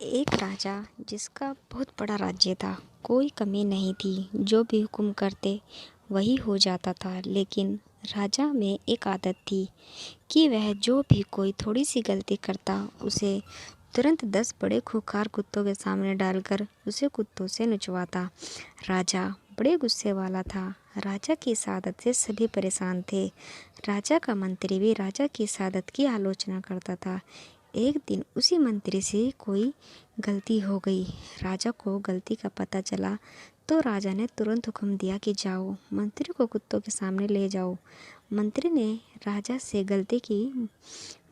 एक राजा जिसका बहुत बड़ा राज्य था, कोई कमी नहीं थी, जो भी हुक्म करते वही हो जाता था। लेकिन राजा में एक आदत थी कि वह जो भी कोई थोड़ी सी गलती करता उसे तुरंत 10 बड़े खूंखार कुत्तों के सामने डालकर उसे कुत्तों से नचवाता। राजा बड़े गुस्से वाला था। राजा की इस आदत से सभी परेशान थे। राजा का मंत्री भी राजा की इस आदत की आलोचना करता था। एक दिन उसी मंत्री से कोई गलती हो गई। राजा को गलती का पता चला तो राजा ने तुरंत हुक्म दिया कि जाओ, मंत्री को कुत्तों के सामने ले जाओ। मंत्री ने राजा से गलती की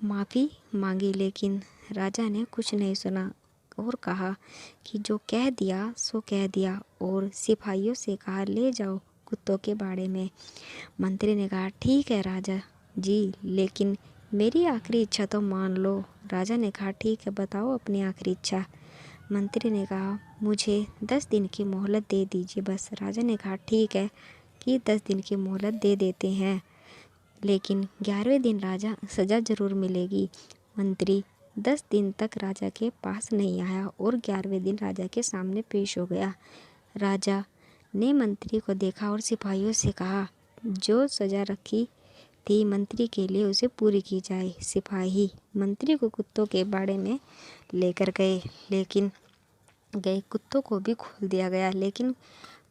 माफ़ी मांगी, लेकिन राजा ने कुछ नहीं सुना और कहा कि जो कह दिया सो कह दिया, और सिपाहियों से कहा ले जाओ कुत्तों के बाड़े में। मंत्री ने कहा ठीक है राजा जी, लेकिन मेरी आखिरी इच्छा तो मान लो। राजा ने कहा ठीक है, बताओ अपनी आखिरी इच्छा। मंत्री ने कहा मुझे 10 दिन की मोहलत दे दीजिए बस। राजा ने कहा ठीक है कि 10 दिन की मोहलत दे देते हैं, लेकिन 11वें दिन राजा सज़ा ज़रूर मिलेगी। मंत्री 10 दिन तक राजा के पास नहीं आया और 11वें दिन राजा के सामने पेश हो गया। राजा ने मंत्री को देखा और सिपाहियों से कहा जो सज़ा रखी थी मंत्री के लिए उसे पूरी की जाए। सिपाही मंत्री को कुत्तों के बाड़े में लेकर गए। कुत्तों को भी खोल दिया गया, लेकिन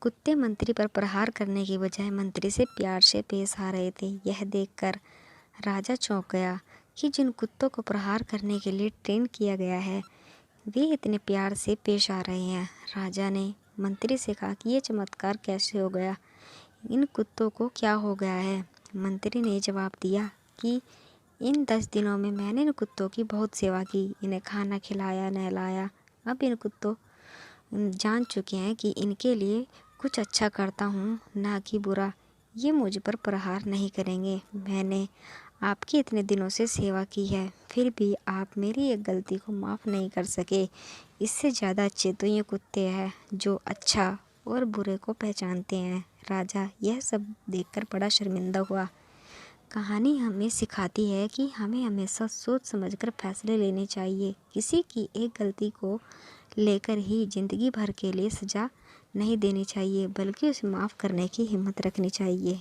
कुत्ते मंत्री पर प्रहार करने की बजाय मंत्री से प्यार से पेश आ रहे थे। यह देखकर राजा चौंक गया कि जिन कुत्तों को प्रहार करने के लिए ट्रेन किया गया है वे इतने प्यार से पेश आ रहे हैं। राजा ने मंत्री से कहा कि ये चमत्कार कैसे हो गया, इन कुत्तों को क्या हो गया है। मंत्री ने जवाब दिया कि इन 10 दिनों में मैंने इन कुत्तों की बहुत सेवा की, इन्हें खाना खिलाया नहलाया। अब इन कुत्तों जान चुके हैं कि इनके लिए कुछ अच्छा करता हूँ, ना कि बुरा। ये मुझ पर प्रहार नहीं करेंगे। मैंने आपकी इतने दिनों से सेवा की है, फिर भी आप मेरी एक गलती को माफ़ नहीं कर सके। इससे ज़्यादा अच्छे तो ये कुत्ते हैं जो अच्छा और बुरे को पहचानते हैं। राजा यह सब देखकर बड़ा शर्मिंदा हुआ। कहानी हमें सिखाती है कि हमें हमेशा सोच समझकर फैसले लेने चाहिए। किसी की एक गलती को लेकर ही ज़िंदगी भर के लिए सज़ा नहीं देनी चाहिए, बल्कि उसे माफ़ करने की हिम्मत रखनी चाहिए।